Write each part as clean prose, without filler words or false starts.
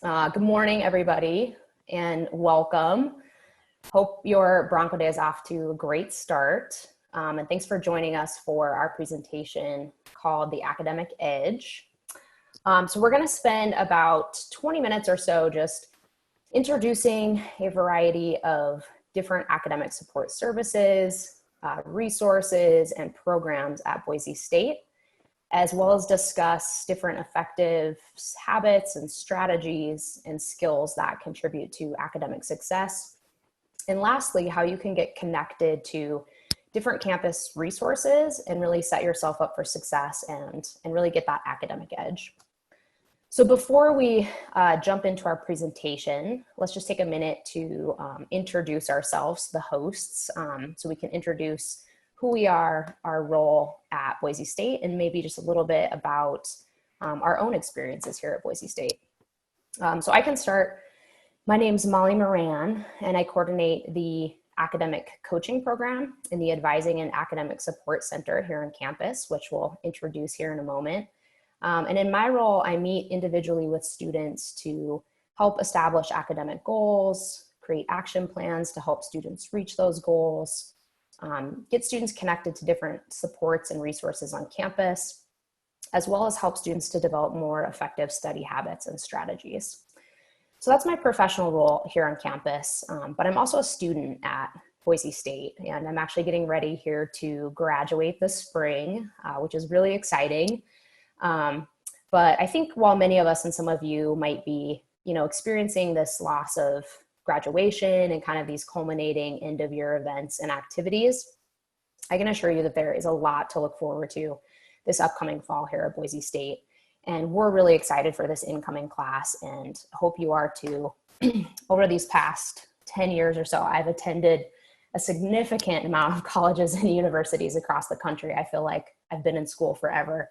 Good morning, everybody, and welcome. Hope your Bronco Day is off to a great start. And thanks for joining us for our presentation called The Academic Edge. So we're going to spend about 20 minutes or so just introducing a variety of different academic support services, resources, and programs at Boise State, as well as discuss different effective habits and strategies and skills that contribute to academic success. And lastly, how you can get connected to different campus resources and really set yourself up for success and really get that academic edge. So before we jump into our presentation, let's just take a minute to introduce ourselves, the hosts, so we can introduce who we are, our role at Boise State, and maybe just a little bit about our own experiences here at Boise State. So I can start. My name's Molly Moran, and I coordinate the academic coaching program in the Advising and Academic Support Center here on campus, which we'll introduce here in a moment. And in my role, I meet individually with students to help establish academic goals, create action plans to help students reach those goals, get students connected to different supports and resources on campus, as well as help students to develop more effective study habits and strategies. So that's my professional role here on campus, but I'm also a student at Boise State, and I'm actually getting ready here to graduate this spring, which is really exciting. But I think while many of us and some of you might be, experiencing this loss of graduation and kind of these culminating end of year events and activities, I can assure you that there is a lot to look forward to this upcoming fall here at Boise State. And we're really excited for this incoming class and hope you are too. Over these past 10 years or so, I've attended a significant amount of colleges and universities across the country. I feel like I've been in school forever.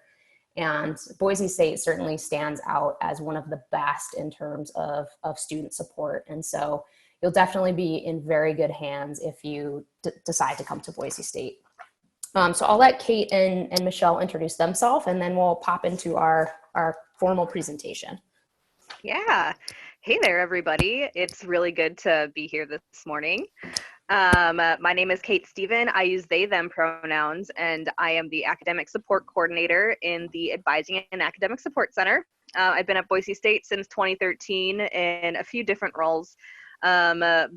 And Boise State certainly stands out as one of the best in terms of student support. And so you'll definitely be in very good hands if you decide to come to Boise State. So I'll let Kate and Michelle introduce themselves, and then we'll pop into our formal presentation. Yeah. Hey there, everybody. It's really good to be here this morning. My name is Kate Stephen. I use they, them pronouns, and I am the Academic Support Coordinator in the Advising and Academic Support Center. I've been at Boise State since 2013 in a few different roles, but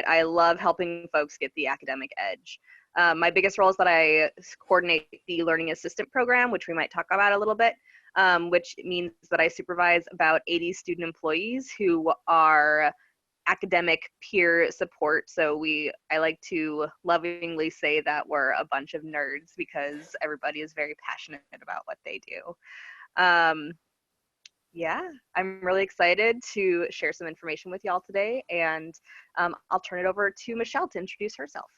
I love helping folks get the academic edge. My biggest role is that I coordinate the Learning Assistant Program, which we might talk about a little bit, which means that I supervise about 80 student employees who are academic peer support. So I like to lovingly say that we're a bunch of nerds because everybody is very passionate about what they do. Yeah, I'm really excited to share some information with y'all today, and I'll turn it over to Michelle to introduce herself.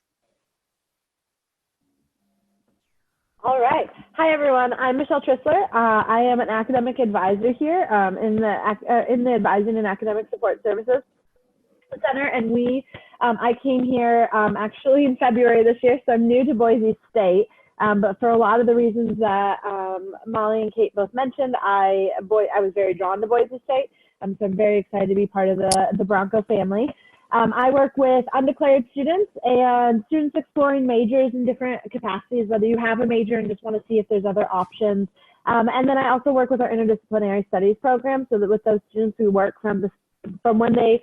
All right. Hi, everyone. I'm Michelle Trissler. I am an academic advisor here in the Advising and Academic Support Services Center, and I came here actually in February this year, so I'm new to Boise State. But for a lot of the reasons that Molly and Kate both mentioned, I was very drawn to Boise State, so I'm very excited to be part of the Bronco family. I work with undeclared students and students exploring majors in different capacities, whether you have a major and just want to see if there's other options. And then I also work with our interdisciplinary studies program, so that with those students we work from when they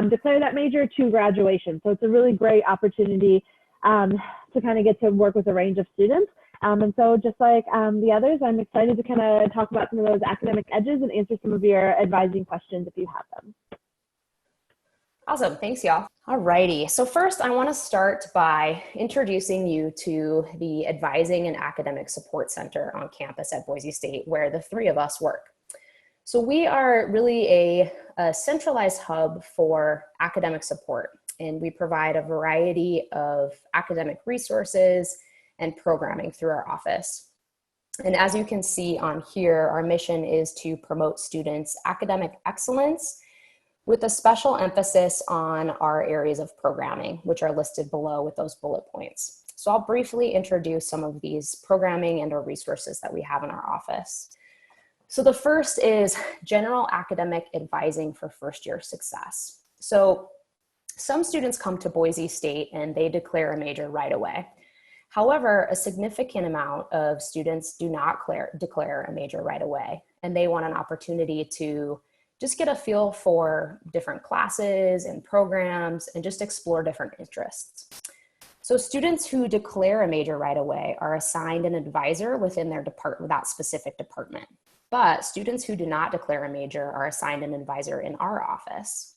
declare that major to graduation. So it's a really great opportunity to kind of get to work with a range of students. And so just like the others, I'm excited to kind of talk about some of those academic edges and answer some of your advising questions if you have them. Awesome. Thanks, y'all. All righty. So first, I want to start by introducing you to the Advising and Academic Support Center on campus at Boise State, where the three of us work. So we are really a centralized hub for academic support, and we provide a variety of academic resources and programming through our office. And as you can see on here, our mission is to promote students' academic excellence with a special emphasis on our areas of programming, which are listed below with those bullet points. So I'll briefly introduce some of these programming and or resources that we have in our office. So the first is general academic advising for first year success. So some students come to Boise State and they declare a major right away. However, a significant amount of students do not declare a major right away, and they want an opportunity to just get a feel for different classes and programs and just explore different interests. So students who declare a major right away are assigned an advisor within their that specific department. But students who do not declare a major are assigned an advisor in our office.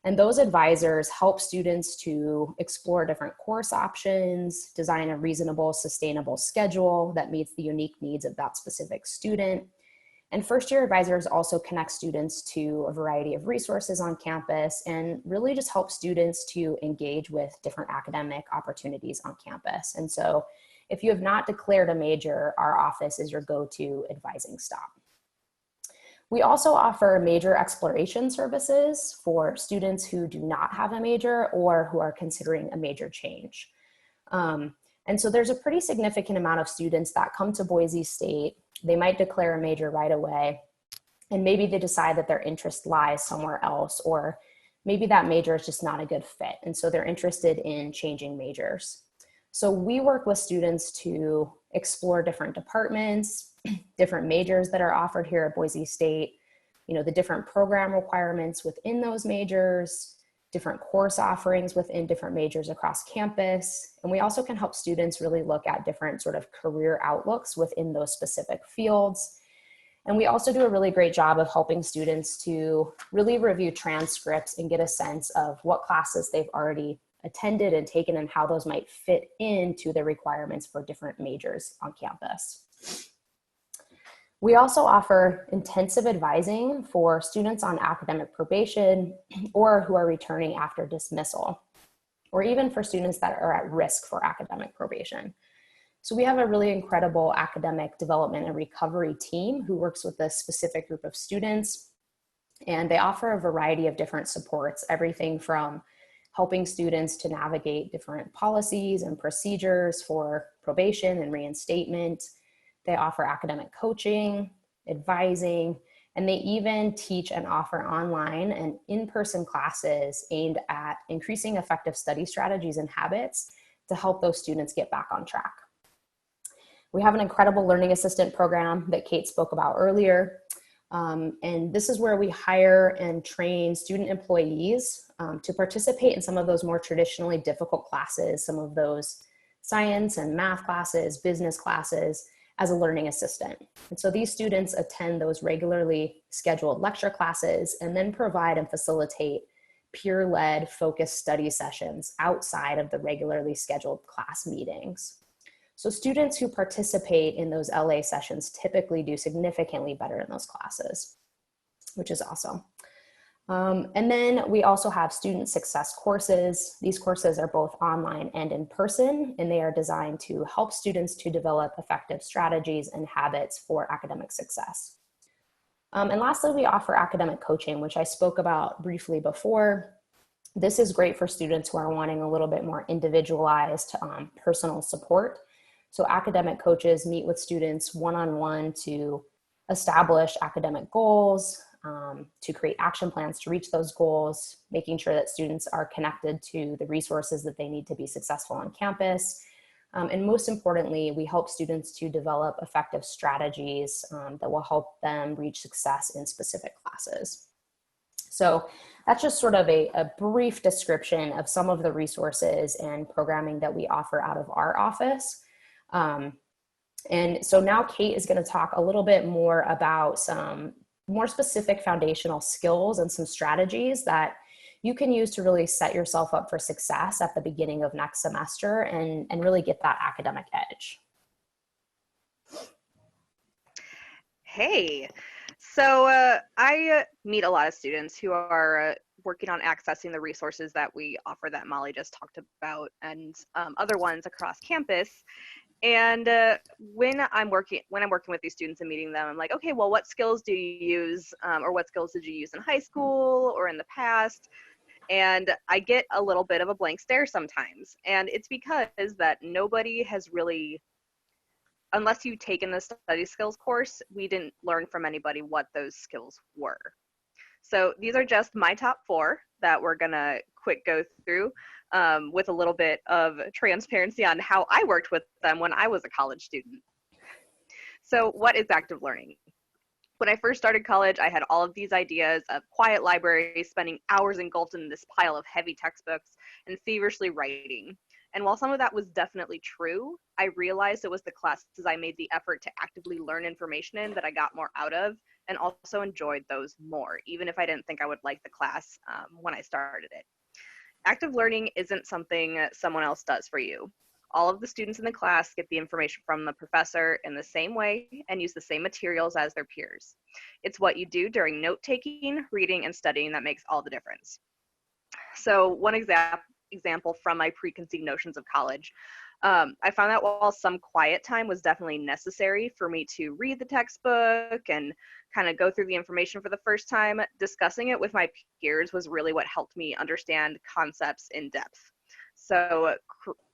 And those advisors help students to explore different course options, design a reasonable, sustainable schedule that meets the unique needs of that specific student. And first year advisors also connect students to a variety of resources on campus and really just help students to engage with different academic opportunities on campus. And so if you have not declared a major, our office is your go-to advising stop. We also offer major exploration services for students who do not have a major or who are considering a major change. And so there's a pretty significant amount of students that come to Boise State. They might declare a major right away, and maybe they decide that their interest lies somewhere else, or maybe that major is just not a good fit. And so they're interested in changing majors. So we work with students to explore different departments, different majors that are offered here at Boise State, the different program requirements within those majors, different course offerings within different majors across campus. And we also can help students really look at different sort of career outlooks within those specific fields. And we also do a really great job of helping students to really review transcripts and get a sense of what classes they've already attended and taken and how those might fit into the requirements for different majors on campus. We also offer intensive advising for students on academic probation or who are returning after dismissal, or even for students that are at risk for academic probation. So we have a really incredible academic development and recovery team who works with a specific group of students, and they offer a variety of different supports, everything from helping students to navigate different policies and procedures for probation and reinstatement. They offer academic coaching, advising, and they even teach and offer online and in-person classes aimed at increasing effective study strategies and habits to help those students get back on track. We have an incredible learning assistant program that Kate spoke about earlier. And this is where we hire and train student employees to participate in some of those more traditionally difficult classes, some of those science and math classes, business classes, as a learning assistant. And so these students attend those regularly scheduled lecture classes and then provide and facilitate peer-led focused study sessions outside of the regularly scheduled class meetings. So students who participate in those LA sessions typically do significantly better in those classes, which is awesome. And then we also have student success courses. These courses are both online and in person, and they are designed to help students to develop effective strategies and habits for academic success. And lastly, we offer academic coaching, which I spoke about briefly before. This is great for students who are wanting a little bit more individualized personal support. So academic coaches meet with students one-on-one to establish academic goals, to create action plans to reach those goals, making sure that students are connected to the resources that they need to be successful on campus. And most importantly, we help students to develop effective strategies that will help them reach success in specific classes. So that's just sort of a brief description of some of the resources and programming that we offer out of our office. And so now Kate is going to talk a little bit more about some more specific foundational skills and some strategies that you can use to really set yourself up for success at the beginning of next semester and really get that academic edge. Hey, so I meet a lot of students who are working on accessing the resources that we offer that Molly just talked about and other ones across campus. And when I'm working with these students and meeting them, I'm like, okay, well, what skills do you use, or what skills did you use in high school or in the past? And I get a little bit of a blank stare sometimes, and it's because that nobody has really unless you've taken the study skills course, we didn't learn from anybody what those skills were. So these are just my top 4 that we're gonna quick go through with a little bit of transparency on how I worked with them when I was a college student. So what is active learning? When I first started college, I had all of these ideas of quiet libraries, spending hours engulfed in this pile of heavy textbooks, and feverishly writing. And while some of that was definitely true, I realized it was the classes I made the effort to actively learn information in that I got more out of, and also enjoyed those more, even if I didn't think I would like the class when I started it. Active learning isn't something someone else does for you. All of the students in the class get the information from the professor in the same way and use the same materials as their peers. It's what you do during note-taking, reading, and studying that makes all the difference. So one example from my preconceived notions of college, I found that while some quiet time was definitely necessary for me to read the textbook and kind of go through the information for the first time, discussing it with my peers was really what helped me understand concepts in depth. So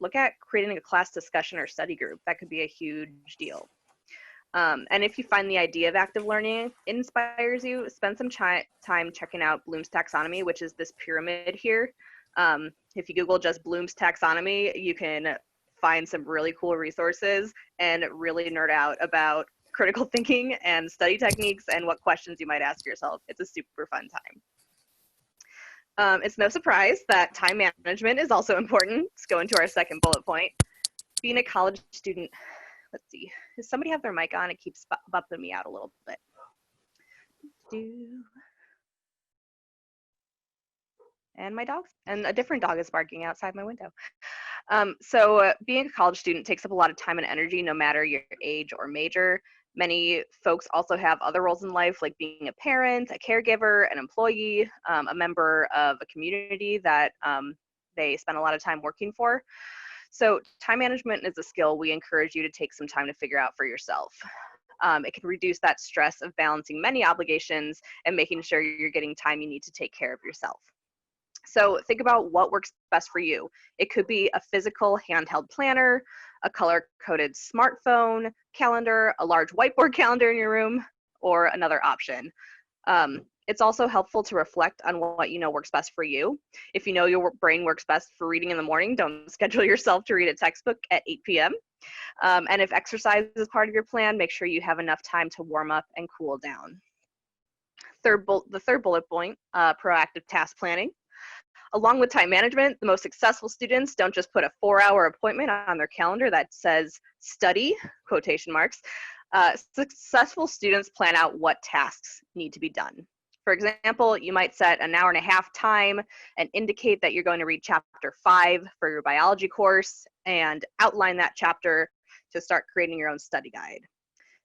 look at creating a class discussion or study group. That could be a huge deal. And if you find the idea of active learning inspires you, spend some time checking out Bloom's taxonomy, which is this pyramid here. If you Google just Bloom's taxonomy, you can find some really cool resources and really nerd out about critical thinking and study techniques and what questions you might ask yourself. It's a super fun time. It's no surprise that time management is also important. Let's go into our second bullet point. Being a college student, let's see, does somebody have their mic on? It keeps bumping me out a little bit. And my dog's, and a different dog is barking outside my window. So being a college student takes up a lot of time and energy, no matter your age or major. Many folks also have other roles in life, like being a parent, a caregiver, an employee, a member of a community that they spend a lot of time working for. So time management is a skill we encourage you to take some time to figure out for yourself. It can reduce that stress of balancing many obligations and making sure you're getting time you need to take care of yourself. So think about what works best for you. It could be a physical handheld planner, a color-coded smartphone calendar, a large whiteboard calendar in your room, or another option. It's also helpful to reflect on what you know works best for you. If you know your brain works best for reading in the morning, don't schedule yourself to read a textbook at 8 p.m. And if exercise is part of your plan, make sure you have enough time to warm up and cool down. The third bullet point, proactive task planning. Along with time management, the most successful students don't just put a 4-hour appointment on their calendar that says study, quotation marks. Successful students plan out what tasks need to be done. For example, you might set an 1.5 hour time and indicate that you're going to read chapter 5 for your biology course and outline that chapter to start creating your own study guide.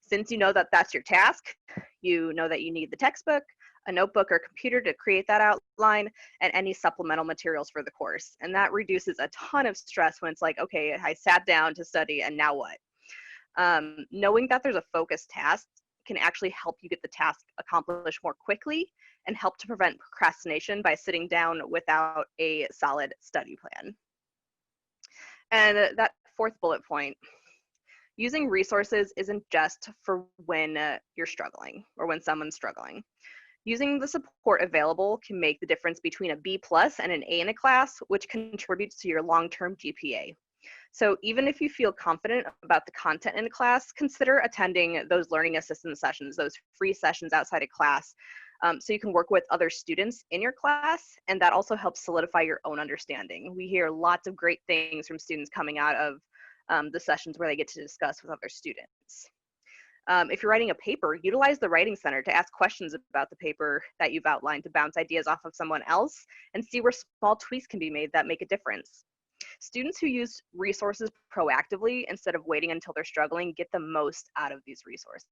Since you know that that's your task, you know that you need the textbook, a notebook or computer to create that outline, and any supplemental materials for the course. And that reduces a ton of stress when it's like, okay, I sat down to study and now what? Knowing that there's a focused task can actually help you get the task accomplished more quickly and help to prevent procrastination by sitting down without a solid study plan. And that fourth bullet point, using resources isn't just for when you're struggling or when someone's struggling. Using the support available can make the difference between a B+ and an A in a class, which contributes to your long-term GPA. So even if you feel confident about the content in a class, consider attending those learning assistance sessions, those free sessions outside of class, so you can work with other students in your class, and that also helps solidify your own understanding. We hear lots of great things from students coming out of the sessions where they get to discuss with other students. If you're writing a paper, utilize the Writing Center to ask questions about the paper that you've outlined, to bounce ideas off of someone else and see where small tweaks can be made that make a difference. Students who use resources proactively instead of waiting until they're struggling get the most out of these resources.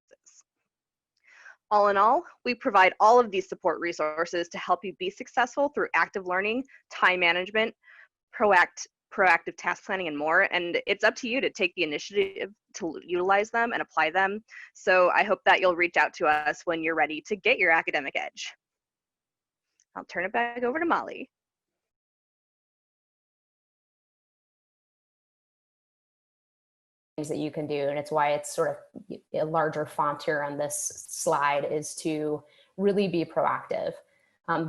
All in all, we provide all of these support resources to help you be successful through active learning, time management, proactive task planning, and more. And it's up to you to take the initiative to utilize them and apply them. So I hope that you'll reach out to us when you're ready to get your academic edge. I'll turn it back over to Molly. that you can do, and it's why it's sort of a larger font here on this slide, is to really be proactive.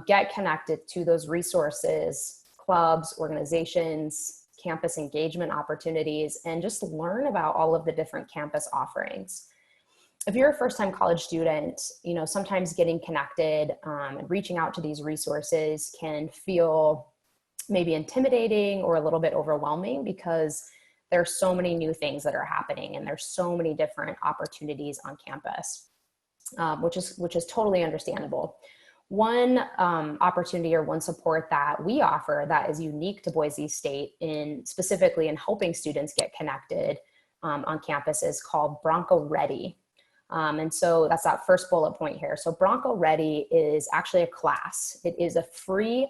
Get connected to those resources, clubs, organizations, campus engagement opportunities, and just learn about all of the different campus offerings. If you're a first-time college student, sometimes getting connected and reaching out to these resources can feel maybe intimidating or a little bit overwhelming, because there's so many new things that are happening and there's so many different opportunities on campus, which is totally understandable. One opportunity or one support that we offer that is unique to Boise State, specifically in helping students get connected on campus, is called Bronco Ready. And so that's that first bullet point here. So Bronco Ready is actually a class. It is a free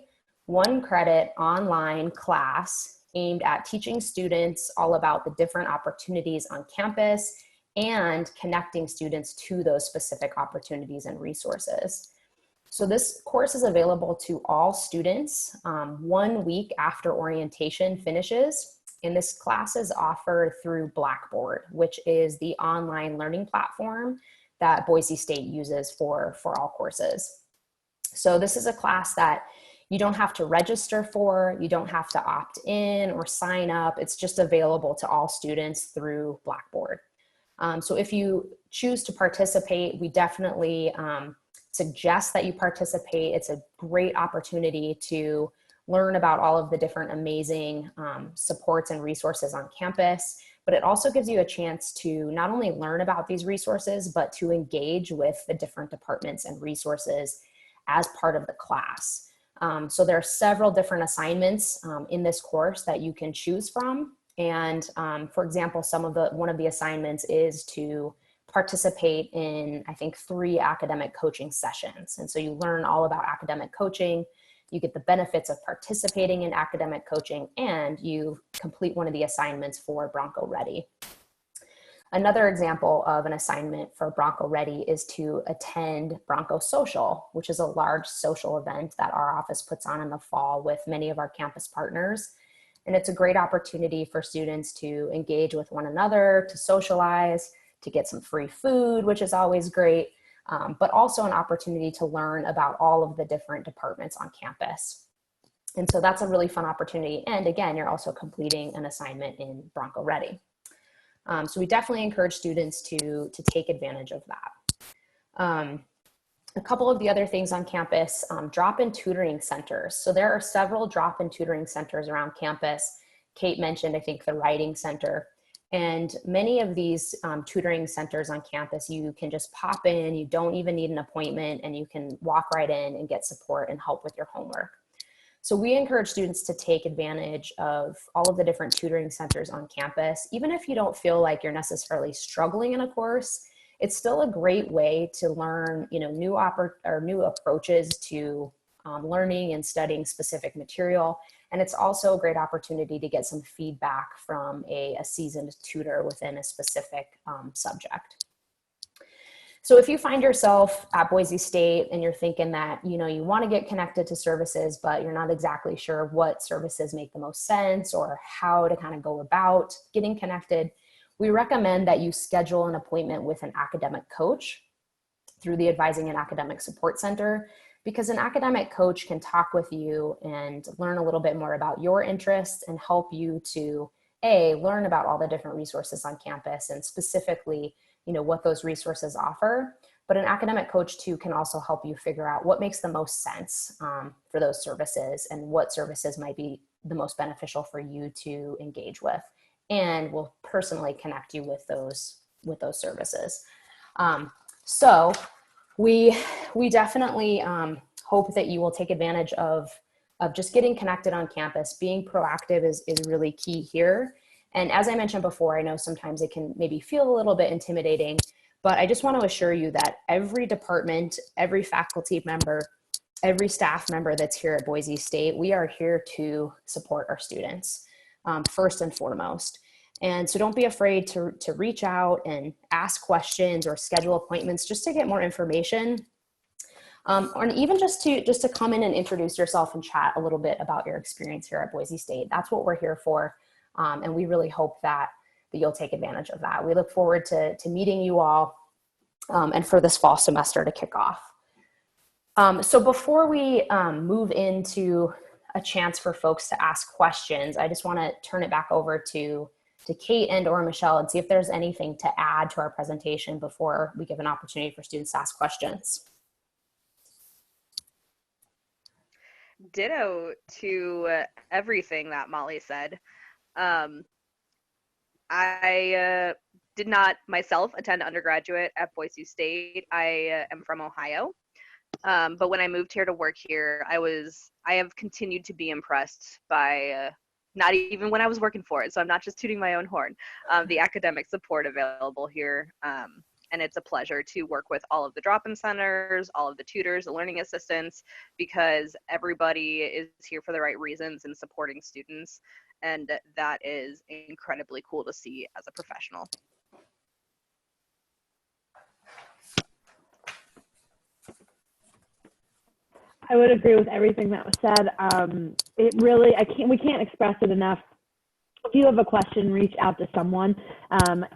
1-credit online class aimed at teaching students all about the different opportunities on campus and connecting students to those specific opportunities and resources. So this course is available to all students 1 week after orientation finishes. And this class is offered through Blackboard, which is the online learning platform that Boise State uses for all courses. So this is a class that you don't have to register for, you don't have to opt in or sign up. It's just available to all students through Blackboard. So if you choose to participate, we definitely suggest that you participate. It's a great opportunity to learn about all of the different amazing supports and resources on campus, but it also gives you a chance to not only learn about these resources, but to engage with the different departments and resources as part of the class. So there are several different assignments in this course that you can choose from. And for example, one of the assignments is to participate in, I think, 3 academic coaching sessions. And so you learn all about academic coaching, you get the benefits of participating in academic coaching, and you complete one of the assignments for Bronco Ready. Another example of an assignment for Bronco Ready is to attend Bronco Social, which is a large social event that our office puts on in the fall with many of our campus partners. And it's a great opportunity for students to engage with one another, to socialize, to get some free food, which is always great, but also an opportunity to learn about all of the different departments on campus. And so that's a really fun opportunity. And again, you're also completing an assignment in Bronco Ready. So we definitely encourage students to take advantage of that. A couple of the other things on campus, drop-in tutoring centers. So there are several drop-in tutoring centers around campus. Kate mentioned, I think, the writing center. And many of these tutoring centers on campus, you can just pop in, you don't even need an appointment, and you can walk right in and get support and help with your homework. So we encourage students to take advantage of all of the different tutoring centers on campus. Even if you don't feel like you're necessarily struggling in a course, it's still a great way to learn, new approaches to learning and studying specific material. And it's also a great opportunity to get some feedback from a seasoned tutor within a specific subject. So if you find yourself at Boise State and you're thinking that, you want to get connected to services, but you're not exactly sure what services make the most sense or how to kind of go about getting connected, we recommend that you schedule an appointment with an academic coach through the Advising and Academic Support Center, because an academic coach can talk with you and learn a little bit more about your interests and help you to learn about all the different resources on campus and specifically, what those resources offer. But an academic coach too can also help you figure out what makes the most sense for those services and what services might be the most beneficial for you to engage with, and will personally connect you with those services. So we definitely hope that you will take advantage of just getting connected on campus. Being proactive is really key here. And as I mentioned before, I know sometimes it can maybe feel a little bit intimidating, but I just want to assure you that every department, every faculty member, every staff member that's here at Boise State, we are here to support our students first and foremost. And so don't be afraid to reach out and ask questions or schedule appointments just to get more information. Or even just to come in and introduce yourself and chat a little bit about your experience here at Boise State. That's what we're here for. And we really hope that that you'll take advantage of that. We look forward to meeting you all and for this fall semester to kick off. So before we move into a chance for folks to ask questions, I just want to turn it back over to Kate and or Michelle and see if there's anything to add to our presentation before we give an opportunity for students to ask questions. Ditto to everything that Molly said. I did not myself attend undergraduate at Boise State. I am from Ohio. But when I moved here to work here, I have continued to be impressed by, not even when I was working for it, so I'm not just tooting my own horn, the academic support available here. And it's a pleasure to work with all of the drop-in centers, all of the tutors, the learning assistants, because everybody is here for the right reasons and supporting students. And that is incredibly cool to see as a professional. I would agree with everything that was said. We can't express it enough. If you have a question, reach out to someone.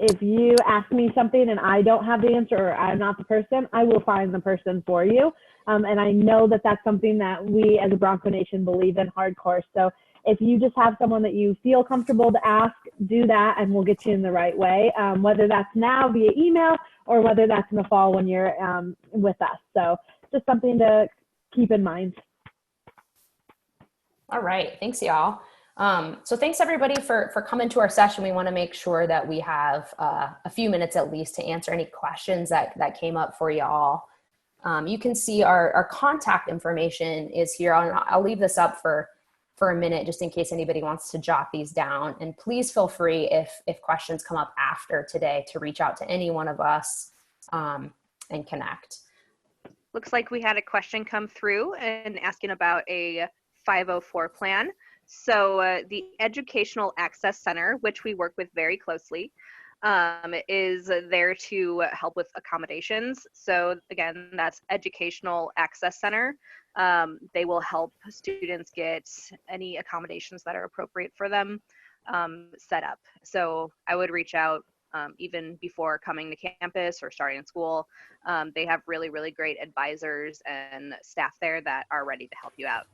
If you ask me something and I don't have the answer or I'm not the person, I will find the person for you. And I know that that's something that we as a Bronco Nation believe in hardcore. So if you just have someone that you feel comfortable to ask, do that and we'll get you in the right way, whether that's now via email or whether that's in the fall when you're with us. So just something to keep in mind. All right, thanks y'all. So thanks everybody for coming to our session. We want to make sure that we have a few minutes at least to answer any questions that came up for y'all. You can see our contact information is here. I'll leave this up for a minute just in case anybody wants to jot these down. And please feel free if questions come up after today to reach out to any one of us and connect. Looks like we had a question come through and asking about a 504 plan. So the Educational Access Center, which we work with very closely, is there to help with accommodations. So again, that's Educational Access Center. They will help students get any accommodations that are appropriate for them set up. So I would reach out even before coming to campus or starting school. They have really, really great advisors and staff there that are ready to help you out.